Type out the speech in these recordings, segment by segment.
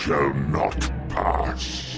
shall not pass.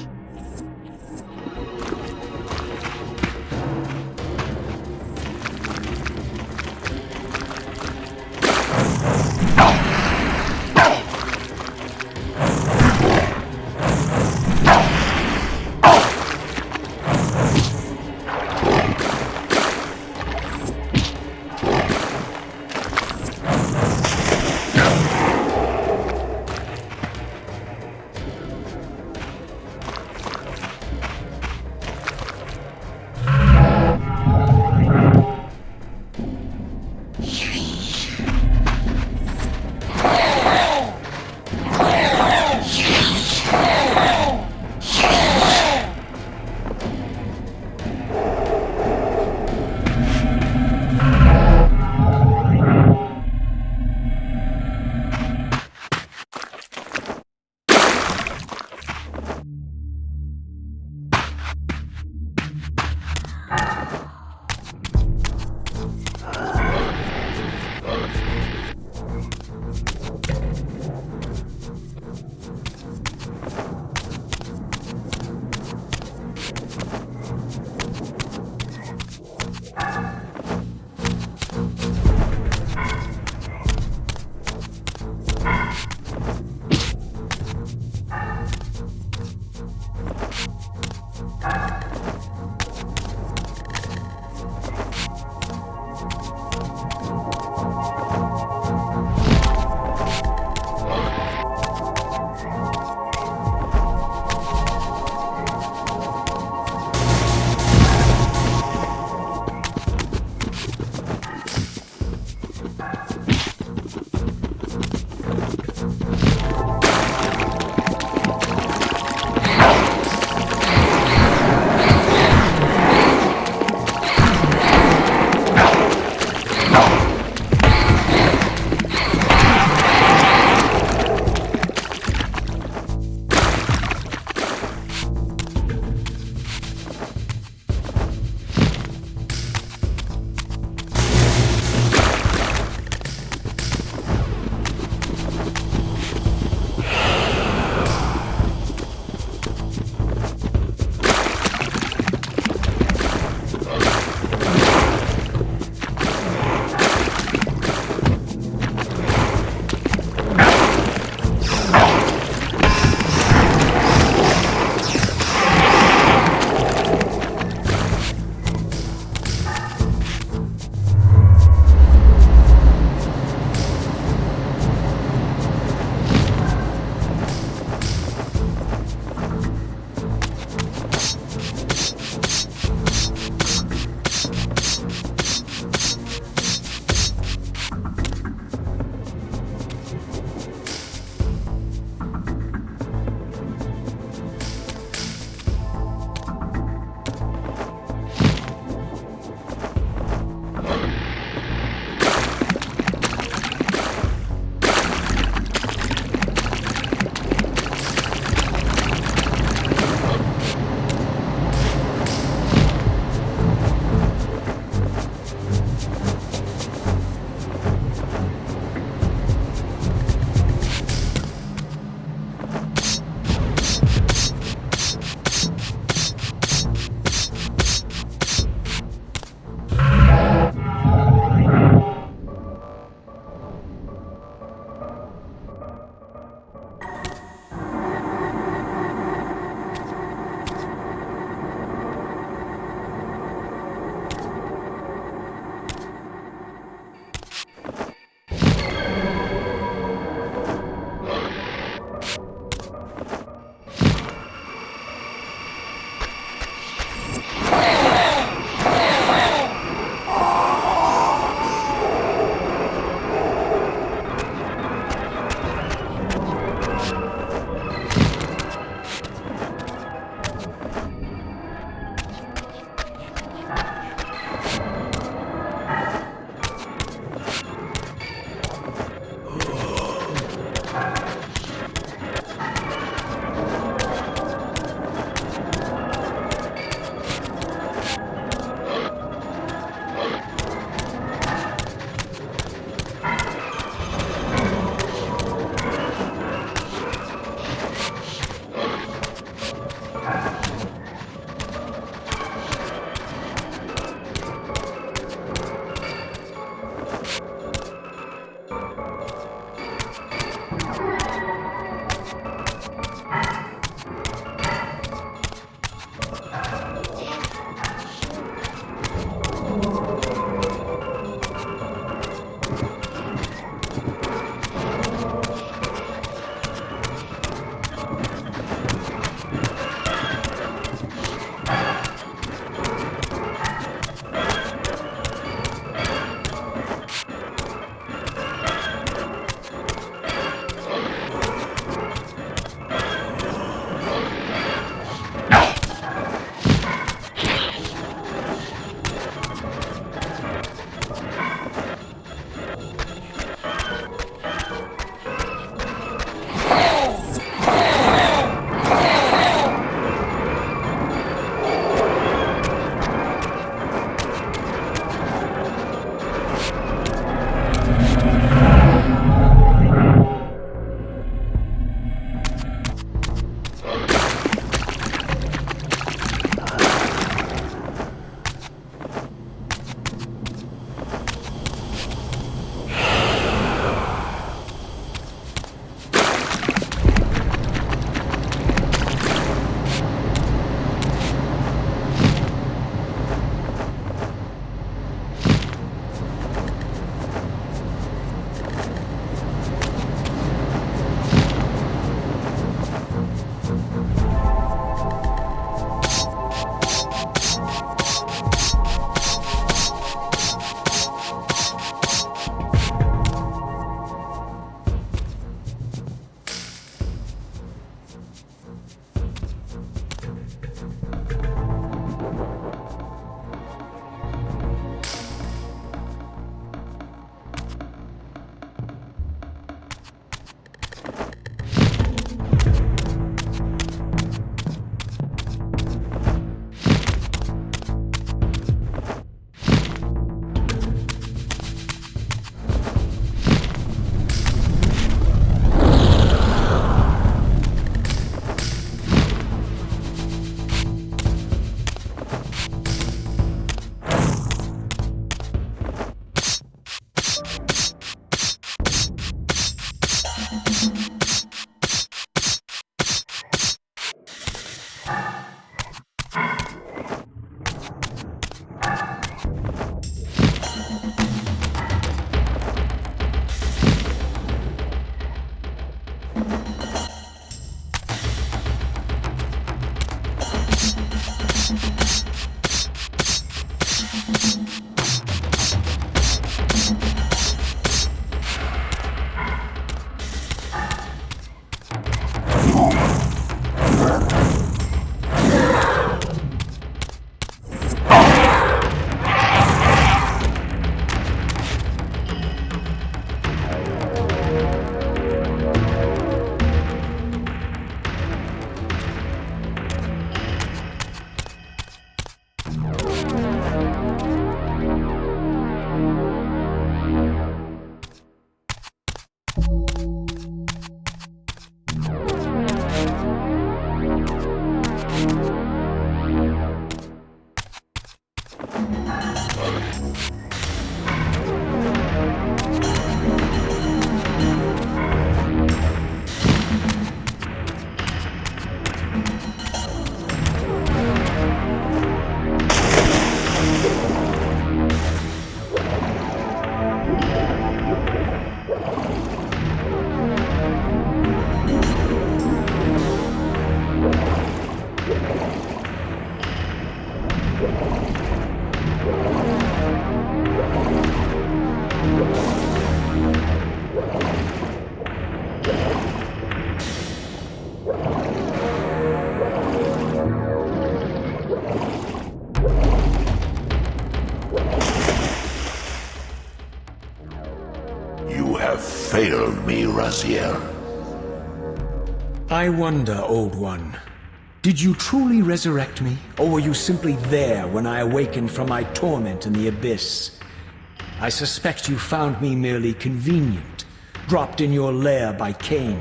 Kill me, Raziel. I wonder, Old One. Did you truly resurrect me, or were you simply there when I awakened from my torment in the abyss? I suspect you found me merely convenient, dropped in your lair by Kain,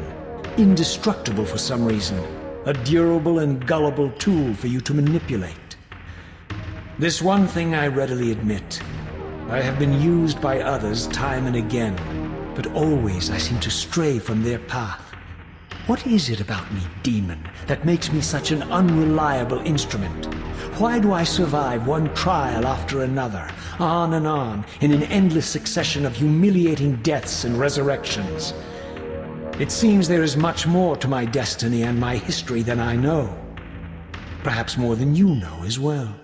indestructible for some reason, a durable and gullible tool for you to manipulate. This one thing I readily admit. I have been used by others time and again, but always I seem to stray from their path. What is it about me, demon, that makes me such an unreliable instrument? Why do I survive one trial after another, on and on, in an endless succession of humiliating deaths and resurrections? It seems there is much more to my destiny and my history than I know. Perhaps more than you know as well.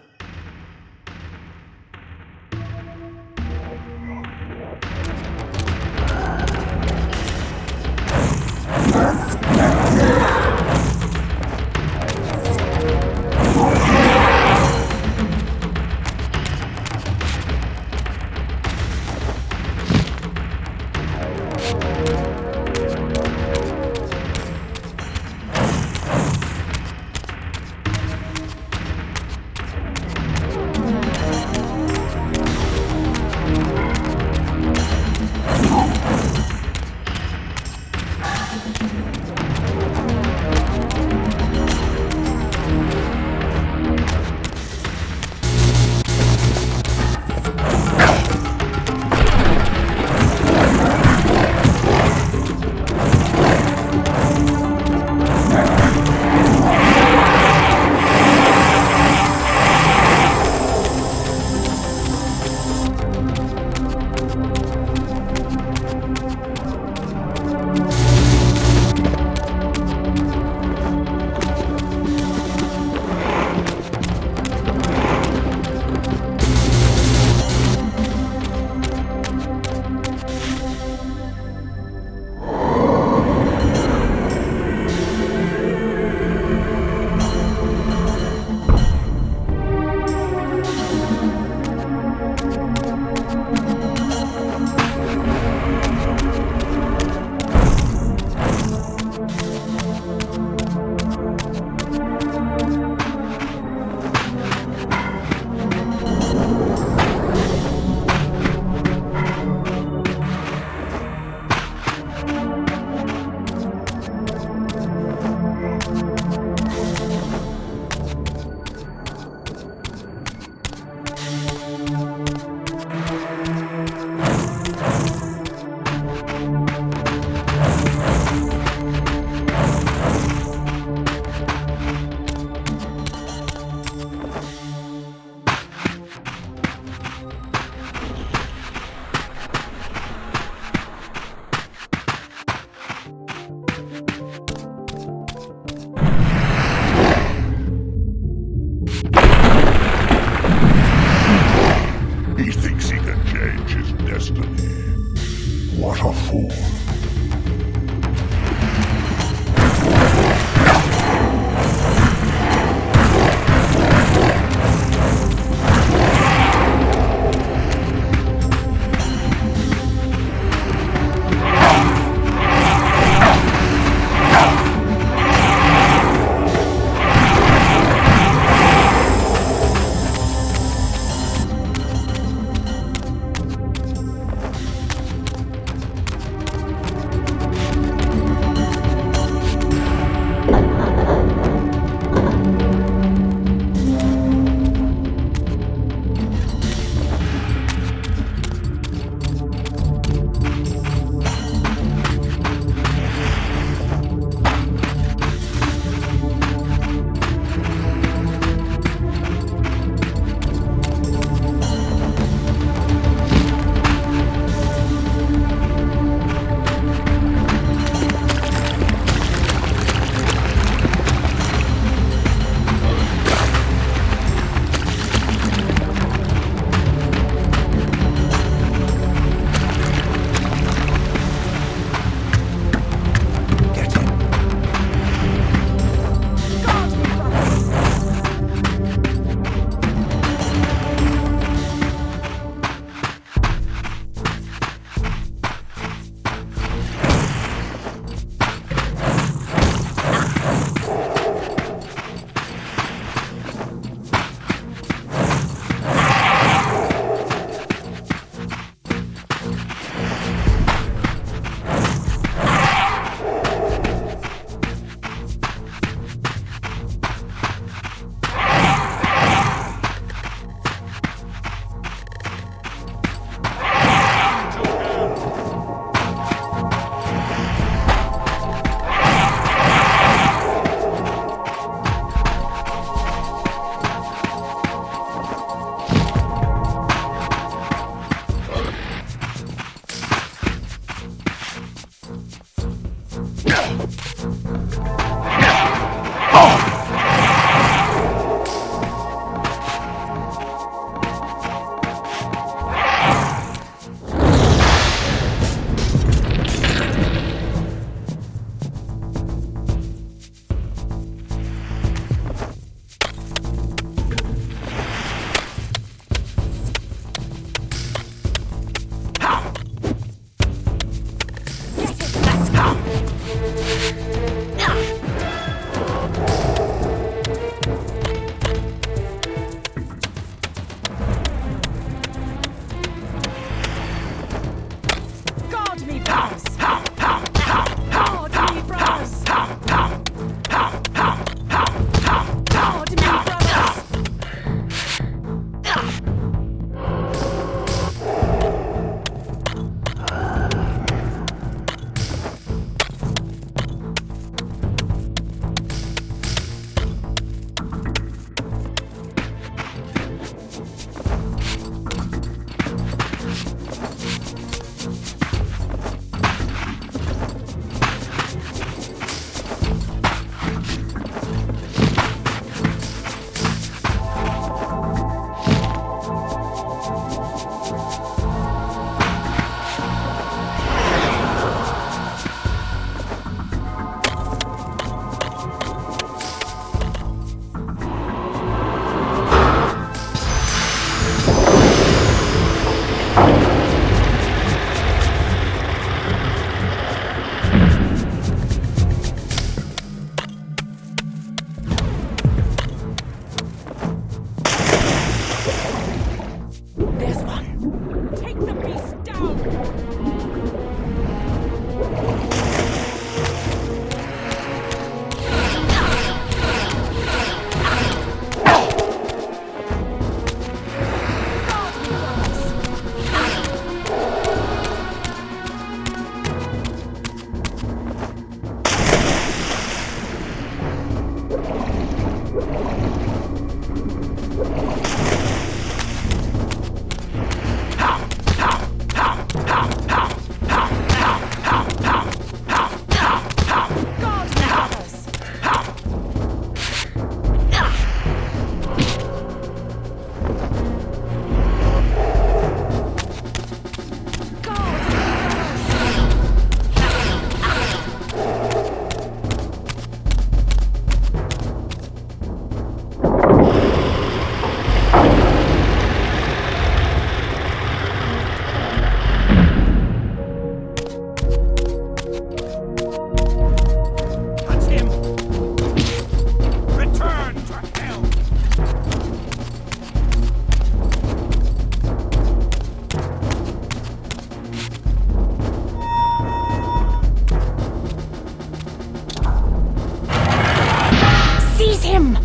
him!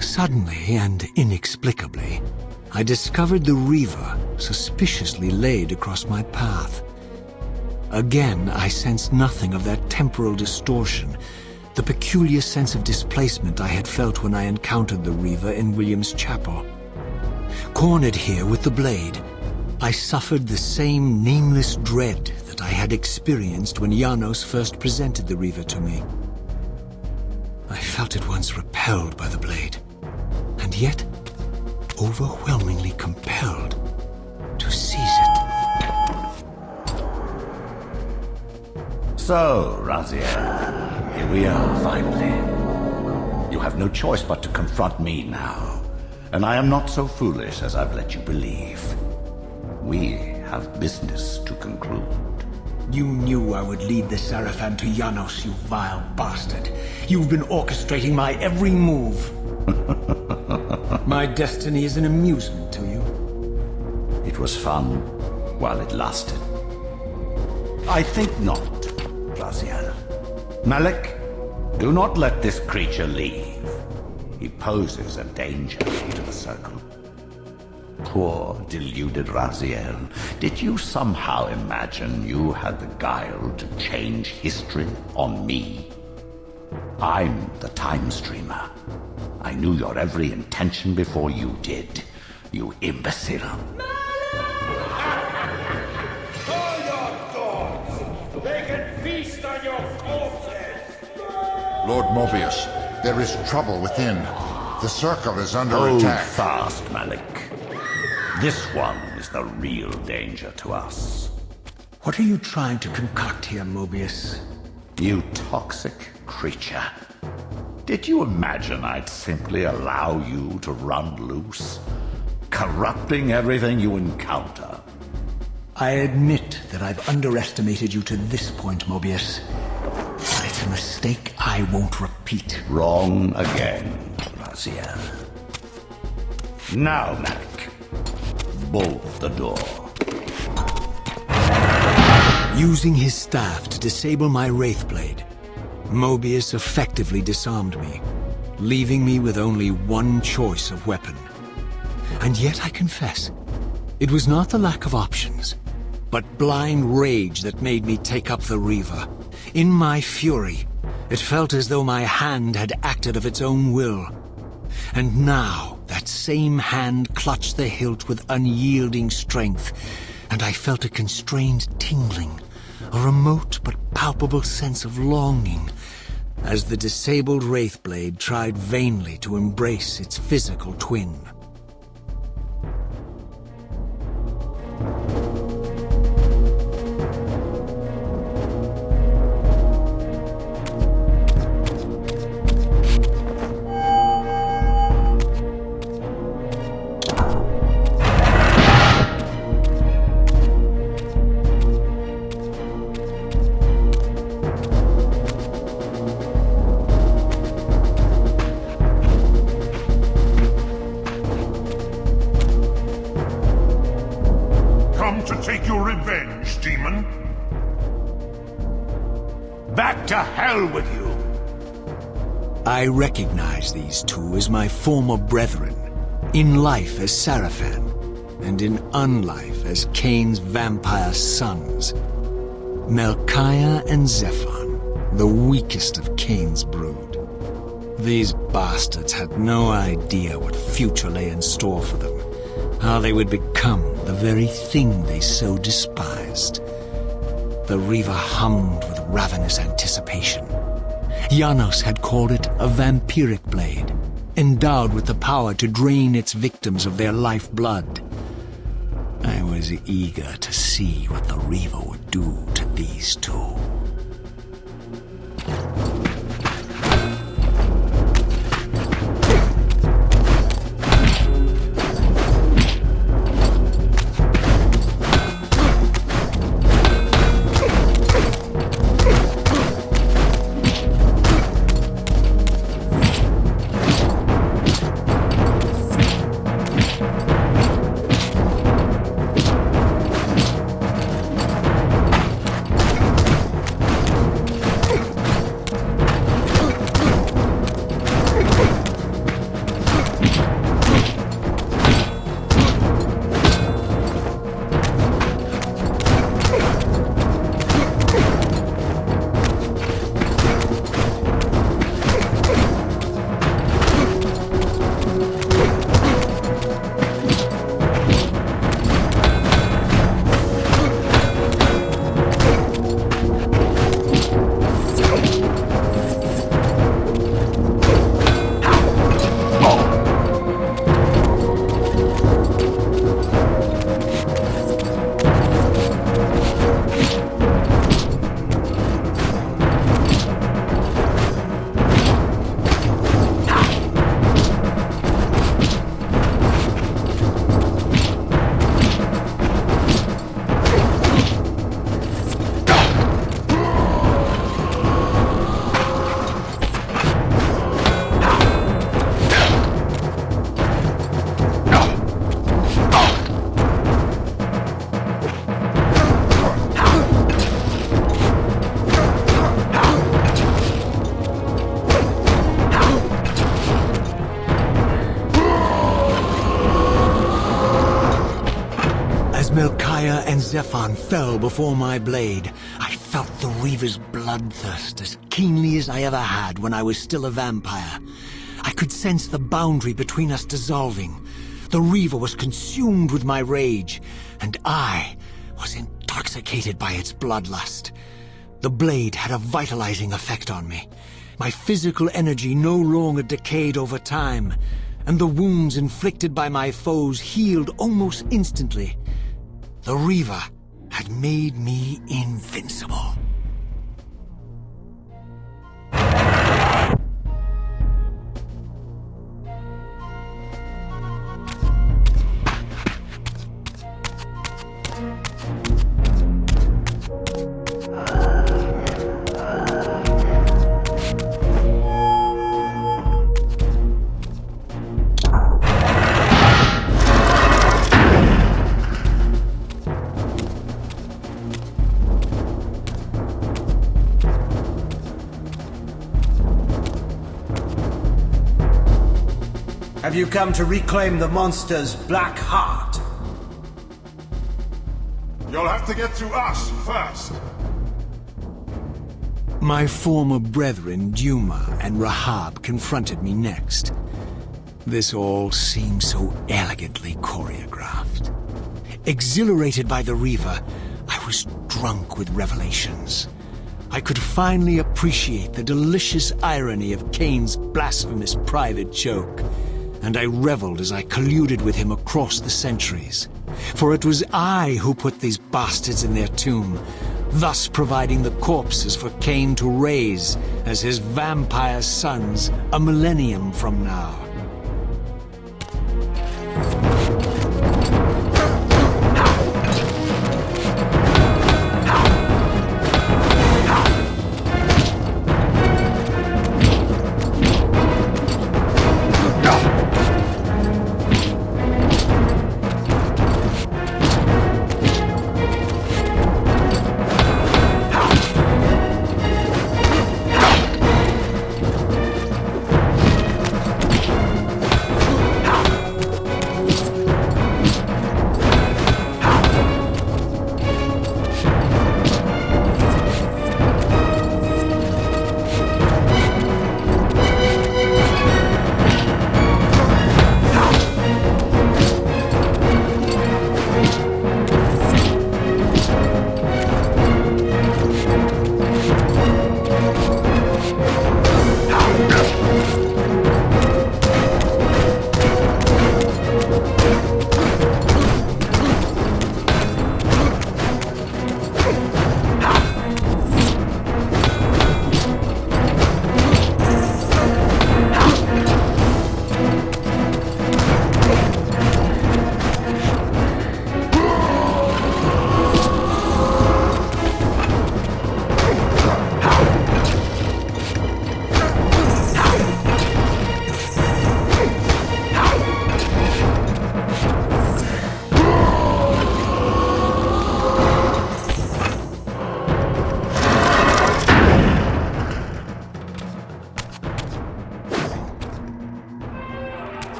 Suddenly and inexplicably, I discovered the Reaver suspiciously laid across my path. Again, I sensed nothing of that temporal distortion, the peculiar sense of displacement I had felt when I encountered the Reaver in William's chapel. Cornered here with the blade, I suffered the same nameless dread that I had experienced when Janos first presented the Reaver to me. I felt at once repelled by the blade, and yet overwhelmingly compelled to seize it. So, Raziel, here we are finally. You have no choice but to confront me now, and I am not so foolish as I've let you believe. We have business to conclude. You knew I would lead the Sarafan to Janos, you vile bastard. You've been orchestrating my every move. My destiny is an amusement to you. It was fun while it lasted. I think not, Raziel. Malik, do not let this creature leave. He poses a danger to the Circle. Poor, deluded Raziel. Did you somehow imagine you had the guile to change history on me? I'm the Time Streamer. I knew your every intention before you did, you imbecile. Call your dogs! They can feast on your corpses! Lord Mobius, there is trouble within. The Circle is under Hold attack. fast, Malik. This one is the real danger to us. What are you trying to concoct here, Mobius? You toxic creature. Did you imagine I'd simply allow you to run loose, corrupting everything you encounter? I admit that I've underestimated you to this point, Mobius. But it's a mistake I won't repeat. Wrong again, Raziel. Now, Malik, bolt the door. Using his staff to disable my Wraithblade, Mobius effectively disarmed me, leaving me with only one choice of weapon. And yet I confess, it was not the lack of options, but blind rage that made me take up the Reaver. In my fury, it felt as though my hand had acted of its own will. And now, that same hand clutched the hilt with unyielding strength, and I felt a constrained tingling, a remote but palpable sense of longing, as the disabled Wraithblade tried vainly to embrace its physical twin. Come to take your revenge, demon. Back to hell with you! I recognize these two as my former brethren, in life as Sarafan, and in unlife as Kain's vampire sons. Melchiah and Zephon, the weakest of Kain's brood. These bastards had no idea what future lay in store for them, how they would become the very thing they so despised. The Reaver hummed with ravenous anticipation. Janos had called it a vampiric blade, endowed with the power to drain its victims of their lifeblood. I was eager to see what the Reaver would do to these two. Zephon fell before my blade, I felt the Reaver's bloodthirst as keenly as I ever had when I was still a vampire. I could sense the boundary between us dissolving. The Reaver was consumed with my rage, and I was intoxicated by its bloodlust. The blade had a vitalizing effect on me. My physical energy no longer decayed over time, and the wounds inflicted by my foes healed almost instantly. The Reaver had made me invincible. Have you come to reclaim the monster's black heart? You'll have to get to us first. My former brethren, Duma and Rahab, confronted me next. This all seemed so elegantly choreographed. Exhilarated by the Reaver, I was drunk with revelations. I could finally appreciate the delicious irony of Kain's blasphemous private joke, and I reveled as I colluded with him across the centuries. For it was I who put these bastards in their tomb, thus providing the corpses for Kain to raise as his vampire sons a millennium from now.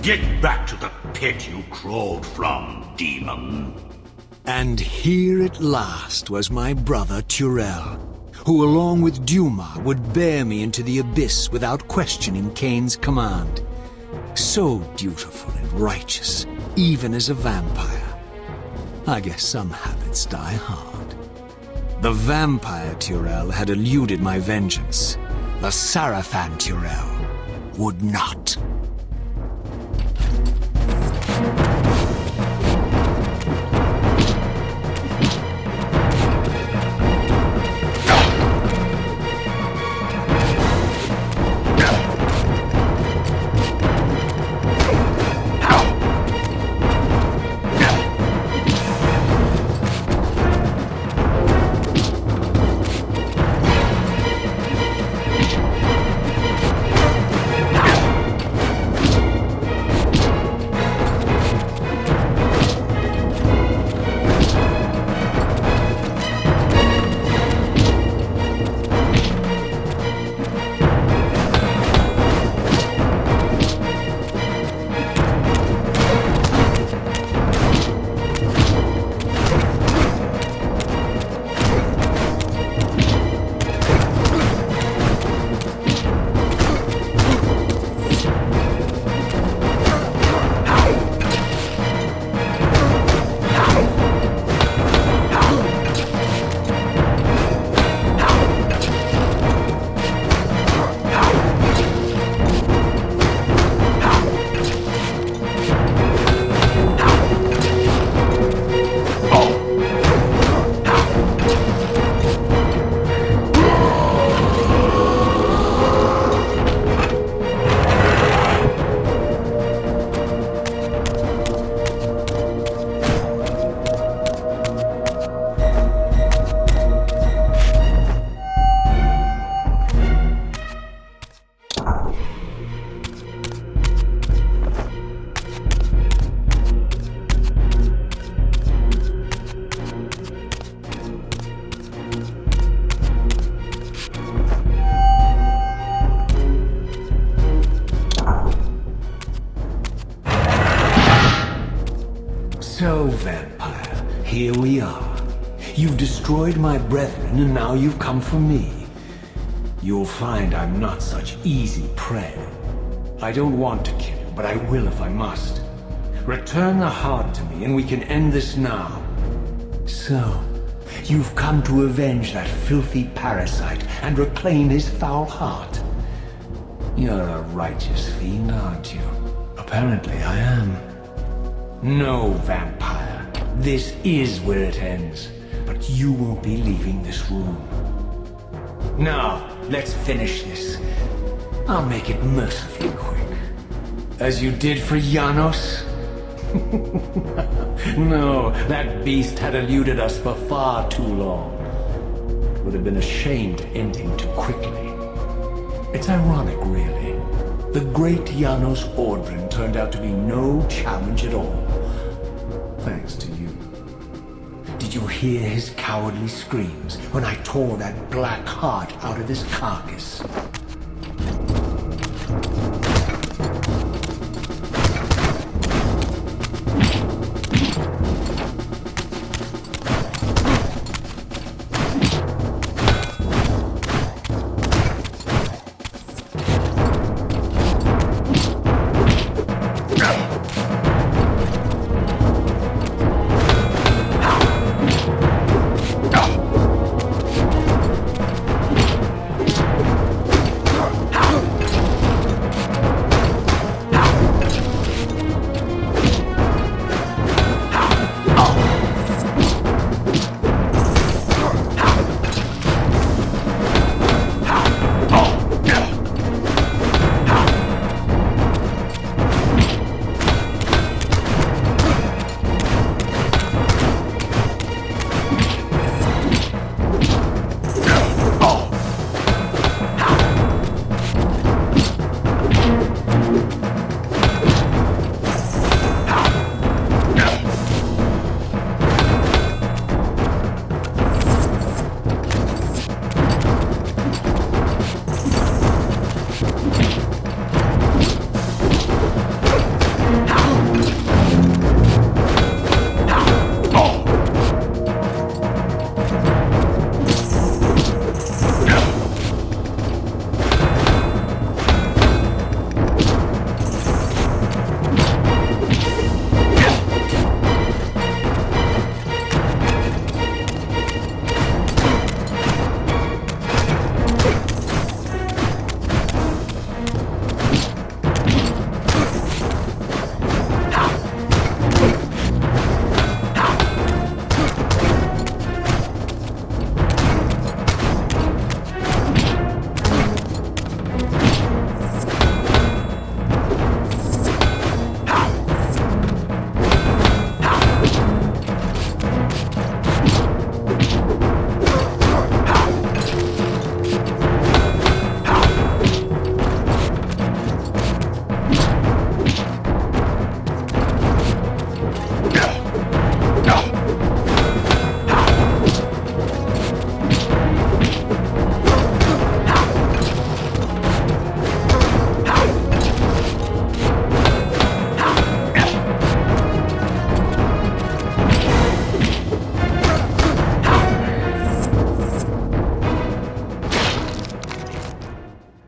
Get back to the pit you crawled from, demon. And here at last was my brother Turel, who along with Duma would bear me into the abyss without questioning Kain's command. So dutiful and righteous, even as a vampire. I guess some habits die hard. The vampire Turel had eluded my vengeance. The Sarafan Turel would not. So, vampire, here we are. You've destroyed my brethren, and now you've come for me. You'll find I'm not such easy prey. I don't want to kill you, but I will if I must. Return the heart to me, and we can end this now. So, you've come to avenge that filthy parasite and reclaim his foul heart. You're a righteous fiend, aren't you? Apparently I am. No, vampire. This is where it ends. But you won't be leaving this room. Now, let's finish this. I'll make it mercifully quick. As you did for Janos? No, that beast had eluded us for far too long. It would have been a shame to end him too quickly. It's ironic, really. The great Janos Ordrin turned out to be no challenge at all. Thanks to you. Did you hear his cowardly screams when I tore that black heart out of his carcass?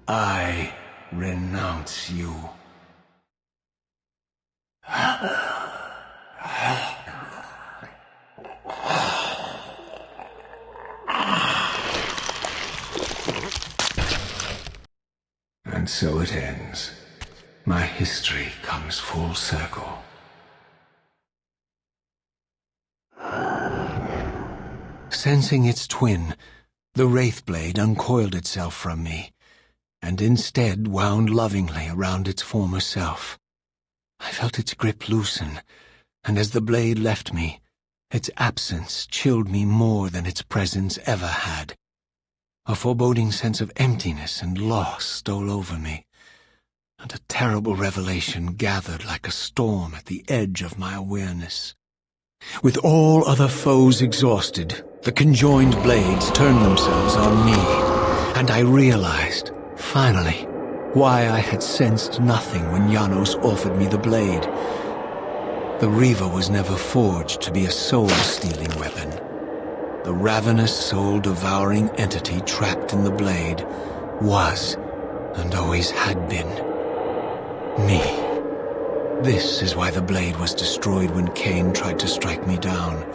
I renounce you. And so it ends. My history comes full circle. Sensing its twin, the Wraithblade uncoiled itself from me, and instead wound lovingly around its former self. I felt its grip loosen, and as the blade left me, its absence chilled me more than its presence ever had. A foreboding sense of emptiness and loss stole over me, and a terrible revelation gathered like a storm at the edge of my awareness. With all other foes exhausted, the conjoined blades turned themselves on me, and I realized, finally, why I had sensed nothing when Janos offered me the blade. The Reaver was never forged to be a soul-stealing weapon. The ravenous, soul-devouring entity trapped in the blade was, and always had been, me. This is why the blade was destroyed when Kain tried to strike me down.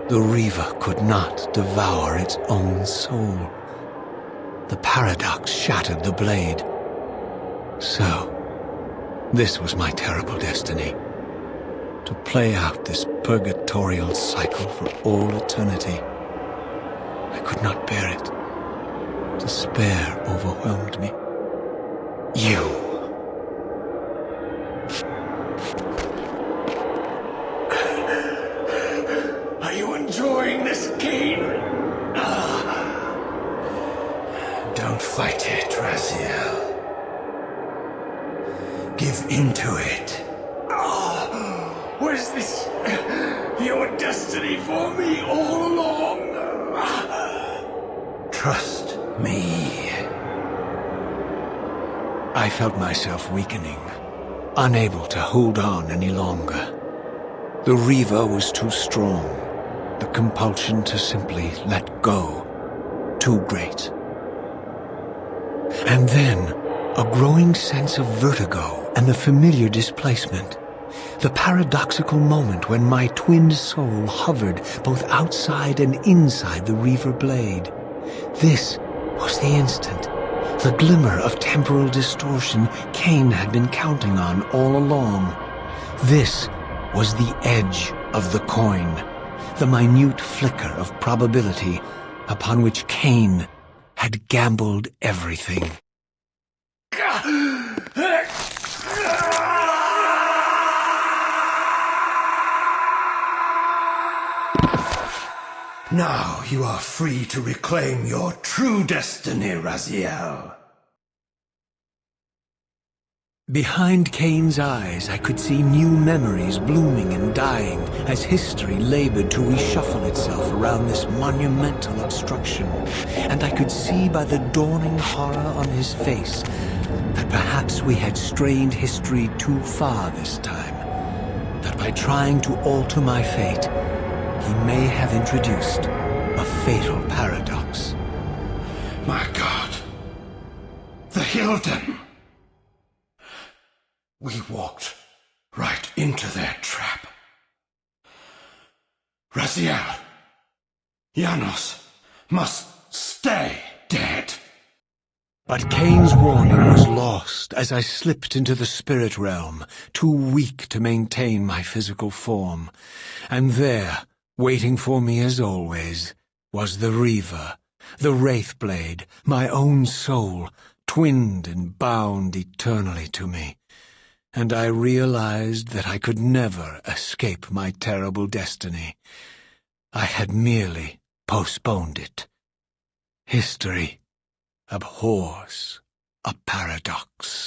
The Reaver could not devour its own soul. The paradox shattered the blade. So, this was my terrible destiny. To play out this purgatorial cycle for all eternity. I could not bear it. Despair overwhelmed me. You. Are you enjoying this, Kain? Don't fight it, Raziel. Give in to it. Was this your destiny for me all along? Trust me. I felt myself weakening, unable to hold on any longer. The Reaver was too strong. The compulsion to simply let go, too great. And then, a growing sense of vertigo and the familiar displacement. The paradoxical moment when my twinned soul hovered both outside and inside the Reaver blade. This was the instant, the glimmer of temporal distortion Kain had been counting on all along. This was the edge of the coin, the minute flicker of probability upon which Kain had gambled everything. Now you are free to reclaim your true destiny, Raziel. Behind Kain's eyes, I could see new memories blooming and dying as history labored to reshuffle itself around this monumental obstruction. And I could see by the dawning horror on his face that perhaps we had strained history too far this time. That by trying to alter my fate, he may have introduced a fatal paradox. My God. The Hilden. We walked right into their trap. Raziel, Janos must stay dead. But Kain's warning was lost as I slipped into the spirit realm, too weak to maintain my physical form. And there, waiting for me as always, was the Reaver, the Wraithblade, my own soul, twinned and bound eternally to me. And I realized that I could never escape my terrible destiny. I had merely postponed it. History abhors a paradox.